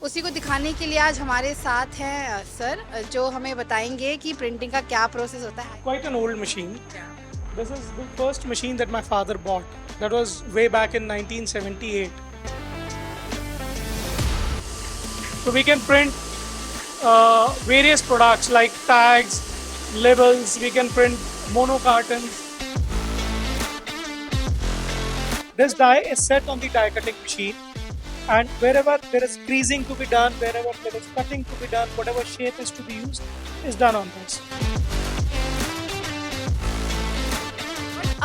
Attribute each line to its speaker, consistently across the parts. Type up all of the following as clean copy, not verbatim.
Speaker 1: उसी को दिखाने के लिए आज हमारे साथ हैं सर, जो हमें बताएंगे कि प्रिंटिंग का क्या प्रोसेस होता है।
Speaker 2: Quite an old machine. This is the first machine that my father bought. That was way back in 1978. So we can print various products like tags, labels. We can print mono cartons. This die is set on the die cutting machine, and wherever there is creasing to be done, wherever there is cutting to be done, whatever shape is to be used, is done on this.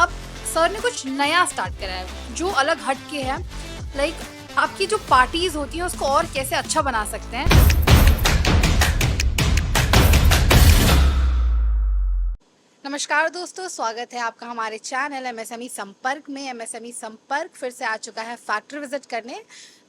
Speaker 1: अब sir ने कुछ नया start करा है जो अलग हट के है। लाइक आपकी जो पार्टीज होती हैं उसको और कैसे अच्छा बना सकते हैं। नमस्कार दोस्तों, स्वागत है आपका हमारे चैनल एमएसएमई संपर्क में। एमएसएमई संपर्क फिर से आ चुका है फैक्ट्री विजिट करने।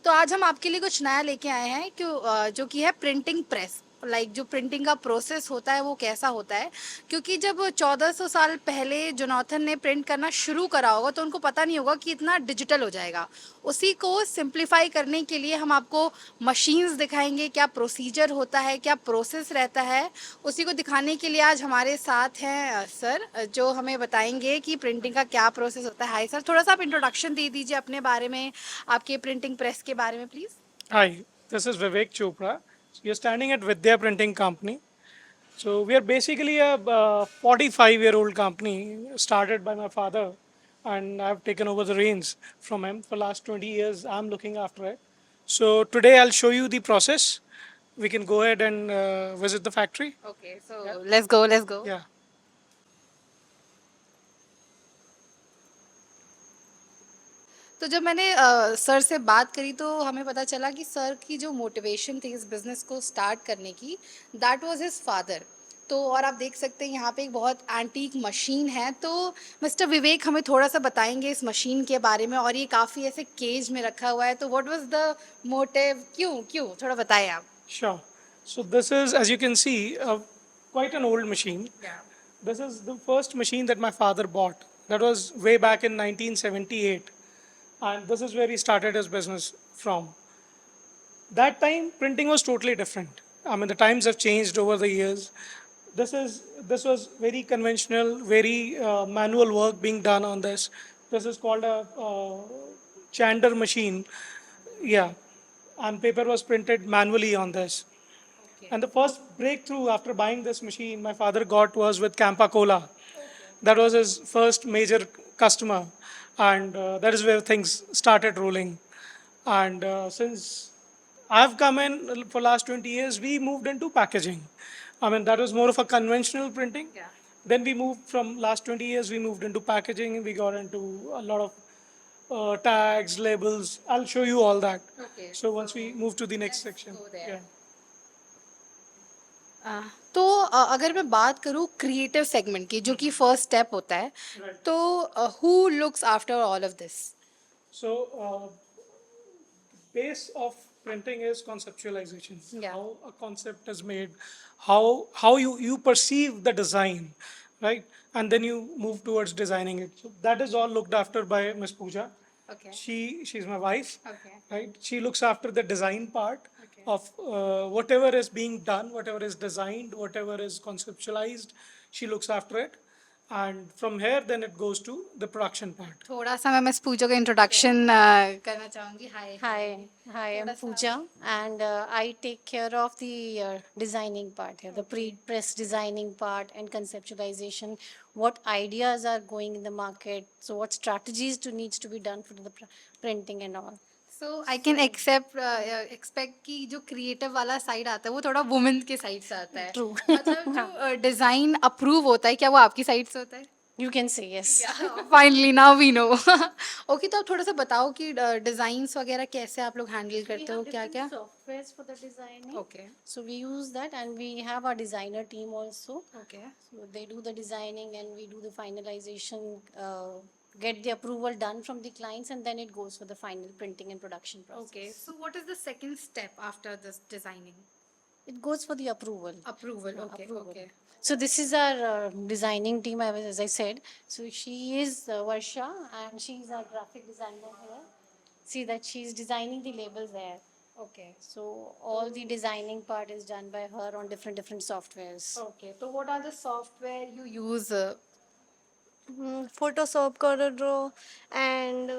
Speaker 1: तो आज हम आपके लिए कुछ नया लेके आए हैं जो कि है प्रिंटिंग प्रेस। जो प्रिंटिंग का प्रोसेस होता है वो कैसा होता है, क्योंकि जब 1400 साल पहले जोनाथन ने प्रिंट करना शुरू करा होगा तो उनको पता नहीं होगा कि इतना डिजिटल हो जाएगा। उसी को सिंप्लीफाई करने के लिए हम आपको मशीन्स दिखाएंगे, क्या प्रोसीजर होता है, क्या प्रोसेस रहता है। उसी को दिखाने के लिए आज हमारे साथ हैं सर, जो हमें बताएंगे कि प्रिंटिंग का क्या प्रोसेस होता है। हाय सर, थोड़ा सा आप इंट्रोडक्शन दे दीजिए अपने बारे में, आपके प्रिंटिंग प्रेस के बारे में please.
Speaker 2: Hi, this is Vivek Chopra. You're standing at Vidya Printing Company. So we are basically a 45-year-old company started by my father, and I've taken over the reins from him. For last 20 years, I'm looking after it. So today I'll show you the process. We can go ahead and visit the factory.
Speaker 1: Okay, so let's go.
Speaker 2: Yeah.
Speaker 1: तो जब मैंने sir से बात करी तो हमें पता चला कि सर की जो मोटिवेशन थी इस बिज़नेस को स्टार्ट करने की, दैट वाज हिज फादर। तो और आप देख सकते हैं यहाँ पे एक बहुत एंटीक मशीन है। तो मिस्टर विवेक हमें थोड़ा सा बताएंगे इस मशीन के बारे में, और ये काफ़ी ऐसे केज में रखा हुआ है। तो व्हाट वाज द मोटिव, क्यों क्यों थोड़ा बताएं आप।
Speaker 2: Sure. So this is, as you can see, quite an old machine. This is the first machine that my father bought. That was way back in 1978. And this is where he started his business from. That time, printing was totally different. I mean, the times have changed over the years. This was very conventional, very manual work being done on this. This is called a Chander machine. Yeah, and paper was printed manually on this. And the first breakthrough after buying this machine my father got was with Campa Cola. That was his first major customer, and that is where things started rolling. And since I've come in for last 20 years, we moved into packaging. I mean, that was more of a conventional printing.
Speaker 1: Yeah.
Speaker 2: Then we moved from last 20 years, we moved into packaging, and we got into a lot of tags, labels. I'll show you all that.
Speaker 1: Okay,
Speaker 2: So once
Speaker 1: so
Speaker 2: we move to the next
Speaker 1: let's
Speaker 2: section.
Speaker 1: go there.
Speaker 2: Yeah.
Speaker 1: तो अगर मैं बात करूँ creative segment की, जो कि first step होता है,
Speaker 2: Right.
Speaker 1: तो who looks after all of this.
Speaker 2: So, base of printing is conceptualization.
Speaker 1: Yeah.
Speaker 2: How a concept is made, how you perceive the design, right? And then you move towards designing it. So that is all looked after by Miss Pooja.
Speaker 1: Okay.
Speaker 2: She's my wife,
Speaker 1: Okay.
Speaker 2: right? She looks after the design part
Speaker 1: Okay.
Speaker 2: of whatever is being done, whatever is designed, whatever is conceptualized. She looks after it, and from here then it goes to the production part.
Speaker 1: थोड़ा सा मैं miss पूजा का introduction करना चाहूँगी। हाय
Speaker 3: Hi, I'm Pooja, and I take care of the designing part here, the pre-press designing part and conceptualization. What ideas are going in the market? So, what strategies to needs to be done for the printing and all.
Speaker 1: So I can expect कि जो creative वाला side आता है वो थोड़ा women के side से आता है।
Speaker 3: True.
Speaker 1: मतलब जो डिज़ाइन अप्रूव होता है, क्या वो आपकी साइड से होता है?
Speaker 3: You can say yes.
Speaker 1: Finally now we know. Okay, तो आप थोड़ा सा बताओ कि डिज़ाइंस वगैरह कैसे आप लोग हैंडल
Speaker 3: We
Speaker 1: करते हो,
Speaker 3: have
Speaker 1: क्या क्या?
Speaker 3: different softwares for the designing.
Speaker 1: Okay
Speaker 3: So we use that, and we have our designer team also.
Speaker 1: Okay
Speaker 3: So they do the designing, and we do the finalization, get the approval done from the clients, and then it goes for the final printing and production process.
Speaker 1: Okay. So what is the second step after this designing?
Speaker 3: It goes for the approval.
Speaker 1: Approval. Okay
Speaker 3: Approval.
Speaker 1: Okay
Speaker 3: So this is our designing team, as I said. So she is Varsha, and she is our graphic designer here. See that she is designing the labels there.
Speaker 1: Okay
Speaker 3: So all the designing part is done by her on different softwares.
Speaker 1: Okay तो what are the software you use?
Speaker 4: Photoshop, CorelDRAW, and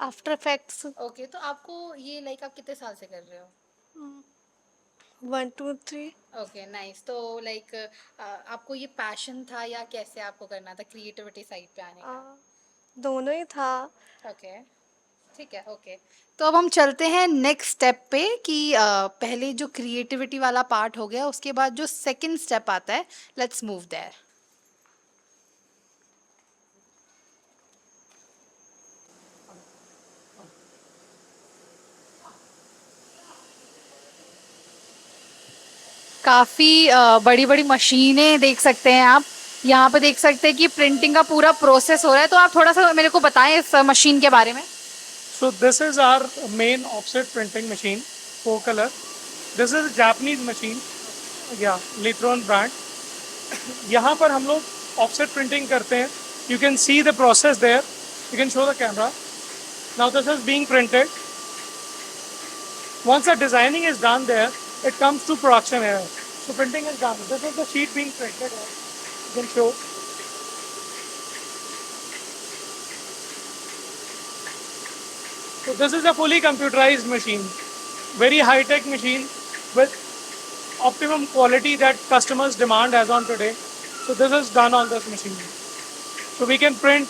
Speaker 4: After Effects.
Speaker 1: Okay तो आपको ये like आप कितने साल से कर रहे हो?
Speaker 4: 1, 2, 3.
Speaker 1: Okay nice. तो लाइक आपको ये पैशन था या कैसे आपको करना था क्रिएटिविटी साइड पे आने का?
Speaker 4: दोनों ही था.
Speaker 1: ओके ठीक है। ओके तो अब हम चलते हैं नेक्स्ट स्टेप पे कि पहले जो क्रिएटिविटी वाला पार्ट हो गया, उसके बाद जो सेकंड स्टेप आता है, लेट्स मूव देयर। काफ़ी बड़ी बड़ी मशीनें देख सकते हैं आप। यहाँ पे देख सकते हैं कि प्रिंटिंग का पूरा प्रोसेस हो रहा है। तो आप थोड़ा सा मेरे को बताएं इस मशीन के बारे में।
Speaker 2: So this is our main offset printing machine, 4 color. This is a Japanese machine, yeah, Litron brand. यहाँ पर हम लोग offset printing करते हैं. You can see the process there. You can show the camera. Now this is being printed. Once the designing is done there, it comes to production here. So printing is done. This is the sheet being printed here. You can show. So this is a fully computerized machine, very high-tech machine with optimum quality that customers demand as on today. So this is done on this machine. So we can print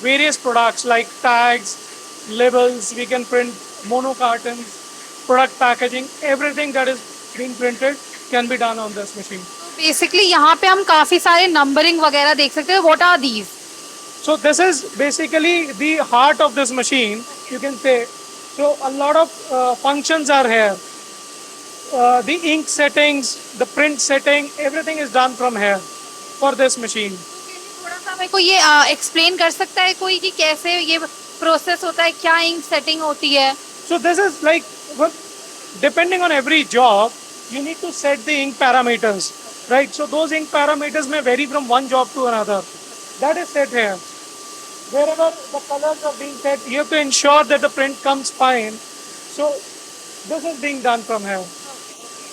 Speaker 2: various products like tags, labels, we can print mono cartons, product packaging, everything that is being printed can be done on this machine.
Speaker 1: तो basically यहाँ पे हम काफ़ी सारे numbering वगैरह देख सकते हैं। What are these?
Speaker 2: So this is basically the heart of this machine, you can say. So a lot of functions are here. The ink settings, the print setting, everything is done from here for this machine.
Speaker 1: थोड़ा सा मेरे को ये explain कर सकता है कोई कि कैसे ये प्रोसेस होता है, क्या इंक सेटिंग होती है?
Speaker 2: So this is like, well, depending on every job, you need to set the ink parameters, right? So those ink parameters may vary from one job to another. That is set here. Wherever the colors are being set, you have to ensure that the print comes fine. So this is being done from here.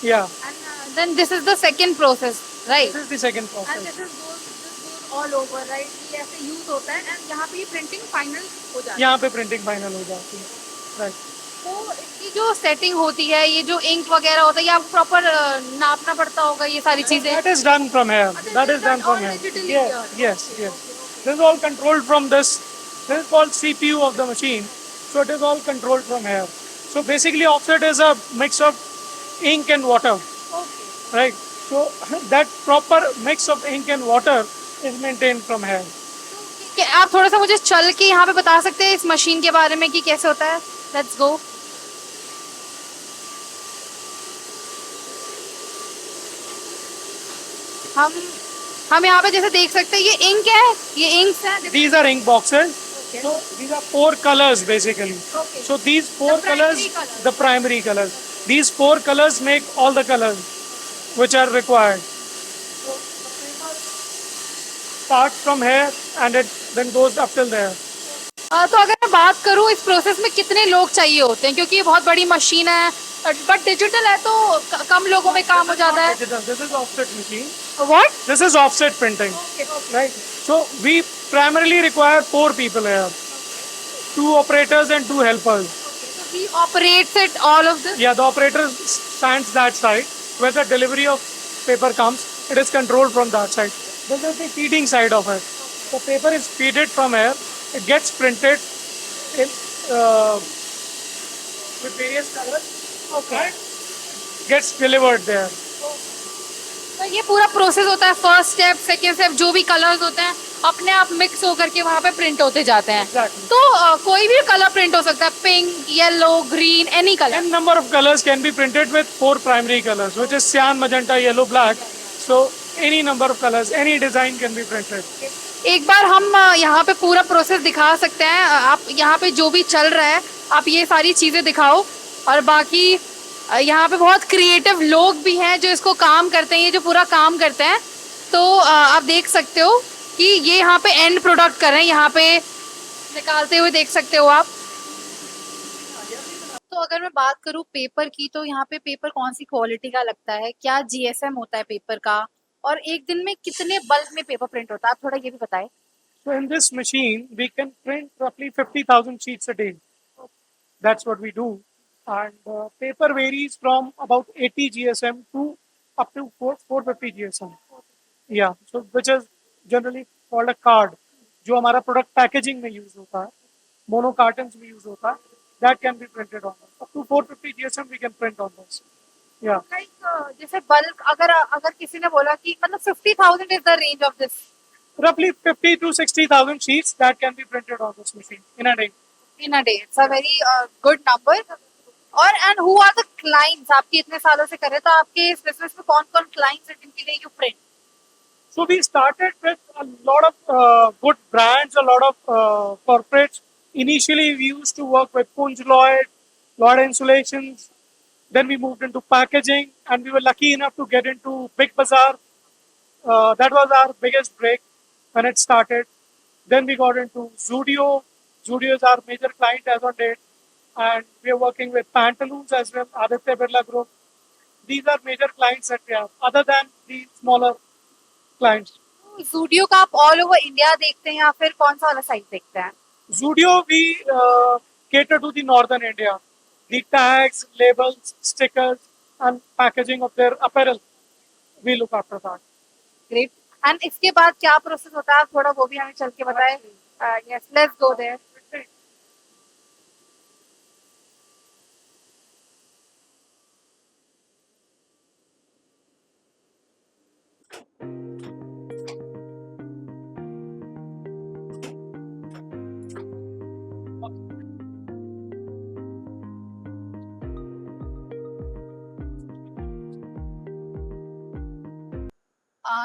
Speaker 2: Yeah,
Speaker 1: And then this is the second process, right?
Speaker 2: this is the second
Speaker 1: And
Speaker 2: process.
Speaker 1: this goes all over, right? ये ऐसे use होता है and यहाँ पे ये printing final हो जाती है।
Speaker 2: यहाँ पे printing final हो जाती है, right?
Speaker 1: तो इसकी जो सेटिंग होती है, ये जो इंक वगैरह होता है, ये आपको प्रॉपर नापना पड़ता होगा ये सारी चीजें।
Speaker 2: That is done from here. That is done from
Speaker 1: all
Speaker 2: here.
Speaker 1: digitally
Speaker 2: Yes,
Speaker 1: here.
Speaker 2: yes, yes. This is all controlled from this. This is called CPU of the machine. So it is all controlled from here. So basically, offset is a mix of ink and water, right? So that proper mix of ink and water is maintained from here.
Speaker 1: कि आप थोड़ा सा मुझे चल के यहाँ पे बता सकते हैं इस मशीन के बारे में कि कैसे होता है? Let's go. हम यहाँ पे जैसे देख सकते हैं ये इंक है, ये इंक्स है।
Speaker 2: These are ink boxes. So these are 4 colors basically.
Speaker 1: Okay.
Speaker 2: So these 4
Speaker 1: The primary
Speaker 2: colors,
Speaker 1: colors.
Speaker 2: the primary colors. These 4 colors make all the colors which are required. So the paper starts from here and it then goes up till there.
Speaker 1: तो अगर मैं बात करूँ इस process में कितने लोग चाहिए होते हैं, क्योंकि ये बहुत बड़ी मशीन है, बट डिजिटल है तो कम लोगों में काम हो जाता है।
Speaker 2: Digital. This is offset machine.
Speaker 1: What?
Speaker 2: This is offset printing, right? So we primarily require 4 people here, 2 operators and 2 helpers.
Speaker 1: He operates it all of this.
Speaker 2: Yeah, the operator stands that side where the delivery of paper comes. It is controlled from that side. This is the feeding side of it. The paper is feeded from here. It gets printed in with various colors. Okay. Gets delivered there.
Speaker 1: तो ये पूरा process होता है, first step, second step, जो भी colours होते हैं अपने आप मिक्स होकर के वहाँ पे प्रिंट होते जाते हैं।
Speaker 2: Exactly.
Speaker 1: तो कोई भी कलर प्रिंट हो सकता है, pink, yellow, green, any colour.
Speaker 2: N number of colors can be printed with 4 primary colors, which is cyan, magenta, yellow, black. So any number of colors, any design can be printed.
Speaker 1: एक बार हम यहाँ पे पूरा process दिखा सकते हैं। आप यहाँ पे जो भी चल रहा है आप ये सारी चीज़ें दिखाओ, और बाकी यहाँ पे बहुत क्रिएटिव लोग भी हैं जो इसको काम करते हैं, ये जो पूरा काम करते हैं। तो आप देख सकते हो कि ये यहाँ पे एंड प्रोडक्ट कर रहे हैं, यहाँ पे निकालते हुए देख सकते हो आप। अगर मैं बात करूँ पेपर की, तो यहाँ पे पेपर कौन सी क्वालिटी का लगता है, क्या जीएसएम होता है पेपर का, और एक दिन में कितने बल्क में पेपर प्रिंट होता है, आप थोड़ा ये भी बताएं।
Speaker 2: So in this machine, we can print roughly 50,000 sheets a day. That's what we do. And paper varies from about 80 GSM to up to 450 GSM. Yeah, so which is generally called a card. जो हमारा product packaging में use होता है, mono cottons में use होता है, that can be printed on this. Up to 450 GSM we can print on this. Yeah.
Speaker 1: Like जैसे bulk, अगर अगर किसी ने बोला कि मतलब 50,000 is the range of this
Speaker 2: Roughly 50 to 60,000 sheets that can be printed on this machine in a day.
Speaker 1: In a day, it's a very good number. और and who are the clients, आपके इतने सालों से कर रहे, तो आपके इस बिजनेस में कौन कौन क्लाइंट्स हैं जिनके लिए you print?
Speaker 2: So we started with a lot of good brands, a lot of corporates. Initially, we used to work with Punj Lloyd, Lloyd Insulations. Then we moved into packaging, and we were lucky enough to get into Big Bazaar. That was our biggest break when it started. Then we got into Zudio. Zudio is our major client as on date, and we are working with Pantaloons as well, Aditya Birla Group. These are major clients that we have, other than the smaller clients.
Speaker 1: Zudio का आप all over India देखते हैं या फिर कौन सा वाला size देखते हैं?
Speaker 2: Zudio, we cater to the northern India. The tags, labels, stickers, and packaging of their apparel, we look after that.
Speaker 1: Great. And इसके बाद क्या प्रोसेस होता है, आप थोड़ा वो भी हमें चल के बताएं। Yes, let's go there.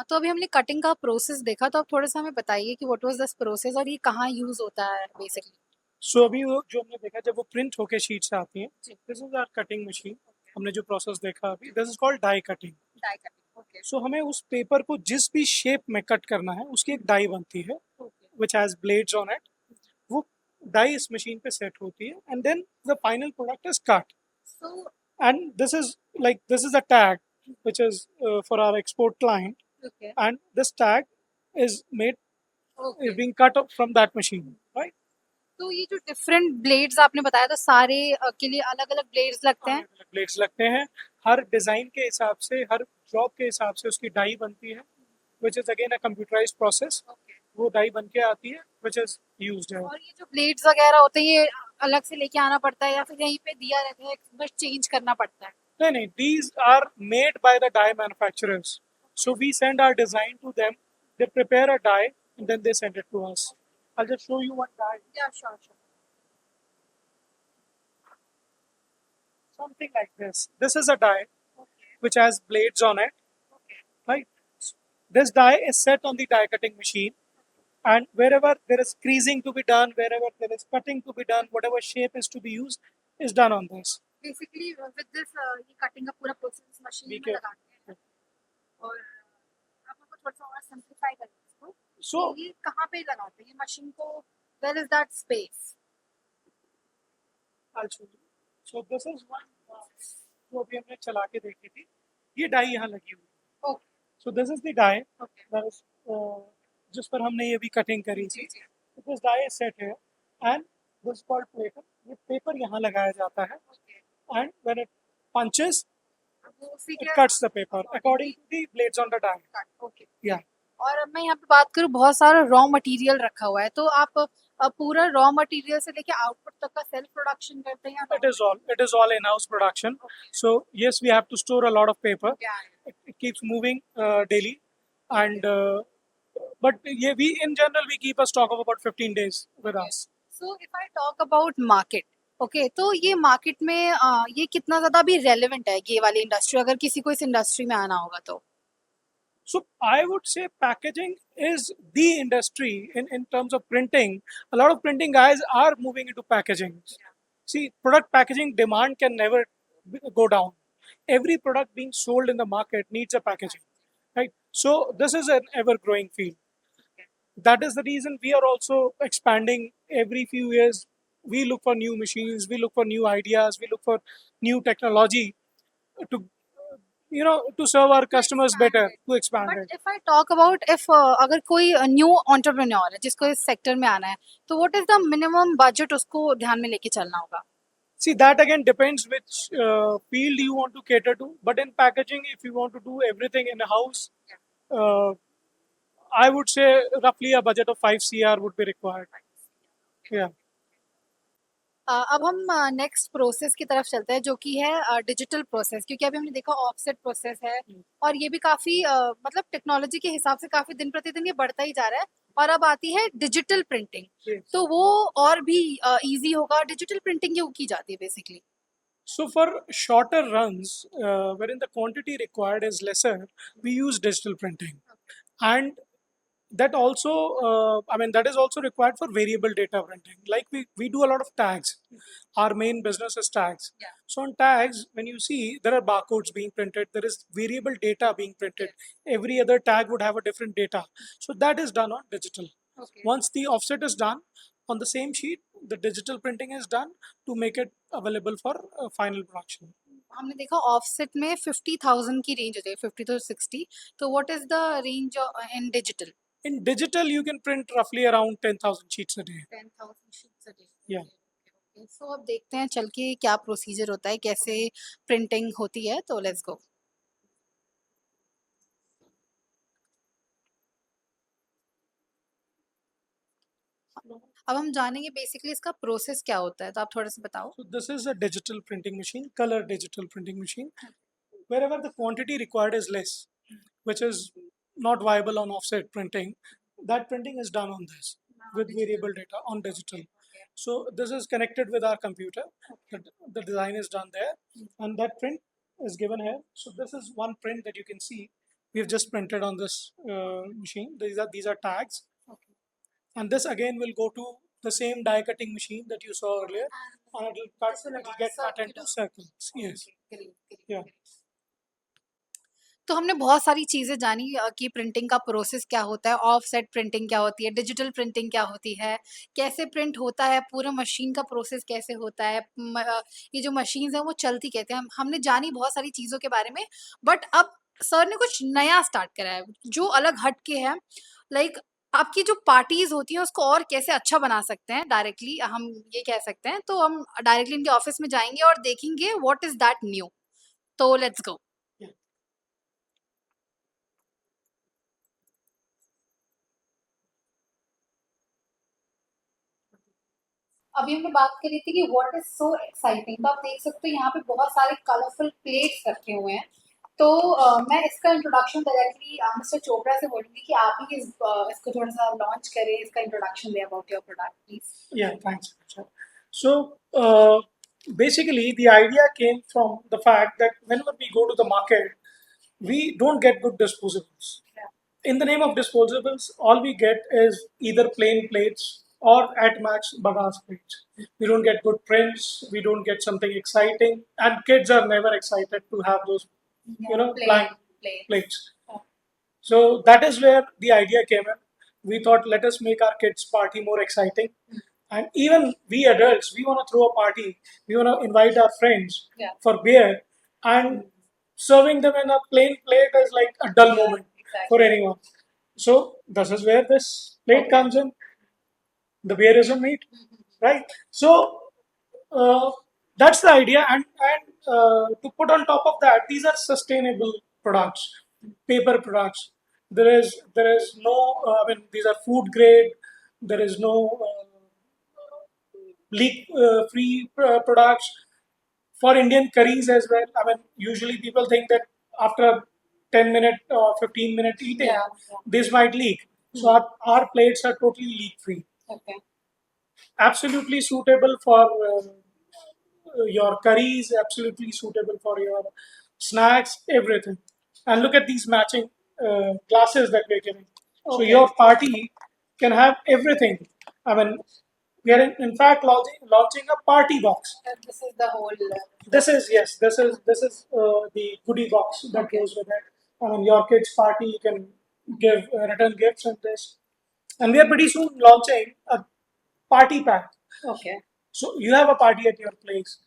Speaker 1: तो अभी हमने कटिंग का प्रोसेस देखा, तो आप थोड़ा सा हमें बताइए कि व्हाट वाज दिस प्रोसेस और ये कहाँ यूज होता है बेसिकली।
Speaker 2: सो अभी वो जो हमने देखा, जब वो प्रिंट होके शीट से आती हैं, this is our cutting machine. हमने जो प्रोसेस देखा अभी, this is called die cutting.
Speaker 1: Die cutting, okay.
Speaker 2: So हमें उस पेपर को जिस भी शेप में कट करना है, उसकी एक डाई बनती है, which has blades on it. वो डाई इस मशीन पे सेट होती है, and then the final product is cut.
Speaker 1: So
Speaker 2: And this is a tag which is for our export client,
Speaker 1: okay,
Speaker 2: and this tag is made
Speaker 1: okay.
Speaker 2: is being cut up from that machine, right?
Speaker 1: तो ये जो different blades आपने बताया, तो सारे के लिए अलग अलग ब्लेड्स लगते हैं?
Speaker 2: ब्लेड्स लगते हैं, हर डिजाइन के हिसाब से, हर जॉब के हिसाब से उसकी डाई बनती है, which is again a computerized process. वो डाई बन के आती है, which is used है।
Speaker 1: और ये जो ब्लेड्स वगैरह होते हैं, ये अलग से लेके आना पड़ता है या फिर यहीं पे दिया रहता है, बस चेंज करना पड़ता है?
Speaker 2: नहीं, these are made by the die manufacturers. So we send our design to them, they prepare a die, and then they send it to us. I'll just show you one die.
Speaker 1: या sure sure.
Speaker 2: Something like this. This is a die which has blades on it, right? This die is set on the die cutting machine, and wherever there is creasing to be done, wherever there is cutting to be done, whatever shape is to be used is done on this.
Speaker 1: Basically with this ये cutting का पूरा process machine में
Speaker 2: ठीक है।
Speaker 1: लगाते हैं, और आप हमको थोड़ा सा और सिंपलीफाई करें इसको।
Speaker 2: So
Speaker 1: ये कहाँ पे लगाते हैं ये मशीन को, where is that space?
Speaker 2: I'll show you. So this is one जो अभी हमने चला के देखी थी, ये डाई यहाँ लगी हुई है।
Speaker 1: Okay,
Speaker 2: So this is the die
Speaker 1: okay.
Speaker 2: that is जिस पर हमने ये भी कटिंग करी थी। This die is set here, and this is called paper. ये पेपर यहाँ लगाया जाता है, and when it punches,
Speaker 1: वो उसी
Speaker 2: it
Speaker 1: के
Speaker 2: cuts the paper according to the blades on the die.
Speaker 1: Okay.
Speaker 2: Yeah.
Speaker 1: और अब मैं यहाँ पे बात करूँ, बहुत सारा रॉ मटेरियल रखा हुआ है, तो आप पूरा रॉ मटेरियल से लेके आउटपुट तक का सेल्फ प्रोडक्शन करते हैं या
Speaker 2: It is all in-house production. So yes, we have to store a lot of paper.
Speaker 1: क्या?
Speaker 2: It keeps moving daily, and but yeah, we in general we keep a stock of about 15 days with us.
Speaker 1: So if I talk about market, okay, तो ये market में ये कितना ज्यादा भी relevant है ये वाली इंडस्ट्री, अगर किसी को इस इंडस्ट्री में आना होगा तो?
Speaker 2: So I would say packaging is the industry in terms of printing. A lot of printing guys are moving into packaging. See, product packaging demand can never go down. Every product being sold in the market needs a packaging, right? So this is an ever-growing field. That is the reason we are also expanding every few years. we look for new machines, we look for new ideas, we look for new technology to, to serve our customers better, to expand
Speaker 1: but
Speaker 2: it.
Speaker 1: If I talk about if अगर कोई new entrepreneur है जिसको इस sector में आना है तो what is the minimum budget उसको ध्यान में लेके चलना होगा?
Speaker 2: See, that again depends which field you want to cater to. But in packaging, if you want to do everything in house, uh, I would say roughly a budget of 5 CR would be required. Yeah.
Speaker 1: अब हम next process की तरफ चलते हैं जो कि है digital process, क्योंकि अभी हमने देखा ऑफसेट प्रोसेस है और ये भी काफ़ी मतलब टेक्नोलॉजी के हिसाब से काफ़ी दिन प्रतिदिन ये बढ़ता ही जा रहा है और अब आती है डिजिटल प्रिंटिंग।
Speaker 2: Yes.
Speaker 1: तो वो और भी इजी होगा। डिजिटल प्रिंटिंग क्यों की जाती है basically?
Speaker 2: So for shorter runs, wherein the quantity required is lesser, we use digital printing, and that also, that is also required for variable data printing. Like we do a lot of tags. Our main business is tags.
Speaker 1: Yeah.
Speaker 2: So on tags, when you see there are barcodes being printed, there is variable data being printed. Every other tag would have a different data. So that is done on digital.
Speaker 1: Okay.
Speaker 2: Once the offset is done on the same sheet, the digital printing is done to make it available for final production.
Speaker 1: हमने देखा offset में 50,000 की range होती है, 50 to 60। तो what is the range in digital?
Speaker 2: In digital, you can print roughly around 10,000 sheets a day.
Speaker 1: 10,000 sheets a day.
Speaker 2: Yeah.
Speaker 1: सो अब देखते हैं चल के क्या प्रोसीजर होता है, कैसे प्रिंटिंग होती है। तो लेट्स गो। अब हम जानेंगे बेसिकली इसका प्रोसेस क्या होता है, तो आप थोड़ा सा बताओ।
Speaker 2: So this is a digital printing machine, color digital printing machine. Wherever the quantity required is less, which is not viable on offset printing, that printing is done on this with variable data on digital. So this is connected with our computer. The design is done there, and that print is given here. So this is one print that you can see. We have just printed on this machine. These are tags, and this again will go to the same die cutting machine that you saw earlier, and it will get cut into circles. Yes. Yeah.
Speaker 1: तो हमने बहुत सारी चीज़ें जानी कि printing का process क्या होता है, ऑफसेट प्रिंटिंग क्या होती है, डिजिटल प्रिंटिंग क्या होती है, कैसे प्रिंट होता है, पूरा मशीन का प्रोसेस कैसे होता है, ये जो मशीन्स हैं वो चलती कैसे हैं। हमने जानी बहुत सारी चीज़ों के बारे में। बट अब सर ने कुछ नया स्टार्ट करा है जो अलग हट के है। लाइक आपकी जो पार्टीज होती हैं उसको और कैसे अच्छा बना सकते हैं, डायरेक्टली हम ये कह सकते हैं। तो हम डायरेक्टली इनके ऑफिस में जाएंगे और देखेंगे व्हाट इज दैट न्यू। तो लेट्स गो। अभी हमने बात करी थी कि व्हाट इज सो एक्साइटिंग। तो आप देख सकते हो यहाँ पे बहुत सारे कलरफुल प्लेट्स रखे हुए हैं। तो मैं इसका इंट्रोडक्शन डायरेक्टली मिस्टर चोपड़ा से बोलूंगी कि आप ही इसको थोड़ा सा लॉन्च करें, इसका इंट्रोडक्शन दें about your product please.
Speaker 2: Yeah, thanks. Sir. So basically, the idea came from the fact that whenever we go to the market, we don't get good disposables.
Speaker 1: Yeah.
Speaker 2: In the name of disposables, all we get is either plain plates or at max bagasse plates. We don't get good prints. We don't get something exciting, and kids are never excited to have those, blank plates. So that is where the idea came in. We thought, let us make our kids' party more exciting. And even we adults, we want to throw a party. We want to invite our friends
Speaker 1: Yeah.
Speaker 2: for beer, and serving them in a plain plate is like a dull moment for anyone. So this is where this plate comes in. The beer is on meat, right? So that's the idea. And to put on top of that, these are sustainable products, paper products. There is no. These are food grade. There is no leak free products for Indian curries as well. Usually people think that after 10-minute or 15-minute eating,
Speaker 1: Yeah.
Speaker 2: this might leak. So our plates are totally leak free.
Speaker 1: Okay.
Speaker 2: Absolutely suitable for your curries, absolutely suitable for your snacks, everything. And look at these matching glasses that we're giving. So
Speaker 1: Okay.
Speaker 2: your party can have everything. We are in fact launching a party box.
Speaker 1: This is the whole.
Speaker 2: This is the goodie box that goes with it. Your kids' party, you can give return gifts in this, and we are pretty soon launching a party pack.
Speaker 1: Okay.
Speaker 2: So you have a party at your place,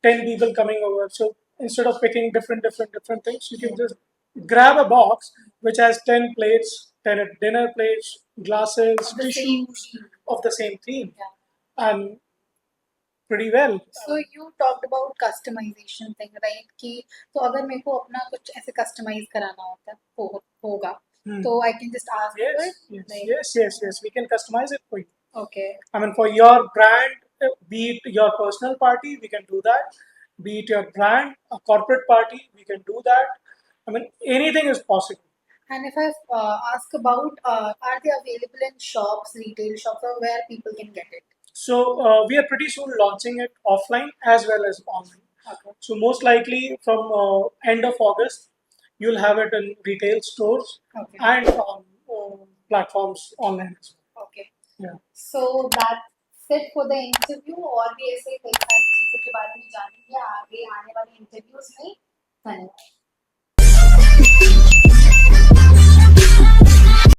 Speaker 2: 10 people coming over. So instead of picking different things, you can just grab a box which has 10 plates, 10 dinner plates, glasses,
Speaker 1: The same
Speaker 2: tissues
Speaker 1: theme.
Speaker 2: of the same theme,
Speaker 1: Yeah.
Speaker 2: and pretty well.
Speaker 1: So you talked about customization thing, right? कि तो अगर मेरे को अपना कुछ ऐसे customize कराना होगा, तो I can just ask for
Speaker 2: Yes,
Speaker 1: it.
Speaker 2: yes,
Speaker 1: Like,
Speaker 2: yes. We can customize it for you.
Speaker 1: okay.
Speaker 2: I mean, for your brand, be it your personal party, we can do that. Be it your brand, a corporate party, we can do that. I mean, anything is possible.
Speaker 1: And if I ask about, are they available in shops, retail shops, or where people can get it?
Speaker 2: So we are pretty soon launching it offline as well as online.
Speaker 1: Okay.
Speaker 2: So most likely from end of August, you'll have it in retail stores
Speaker 1: Okay.
Speaker 2: and on platforms online as well.
Speaker 1: Okay.
Speaker 2: Yeah.
Speaker 1: So that's it for the interview. और भी ऐसे कई सारी चीजों के बारे में जानेंगे आगे आने वाले इंटरव्यूज में. धन्यवाद.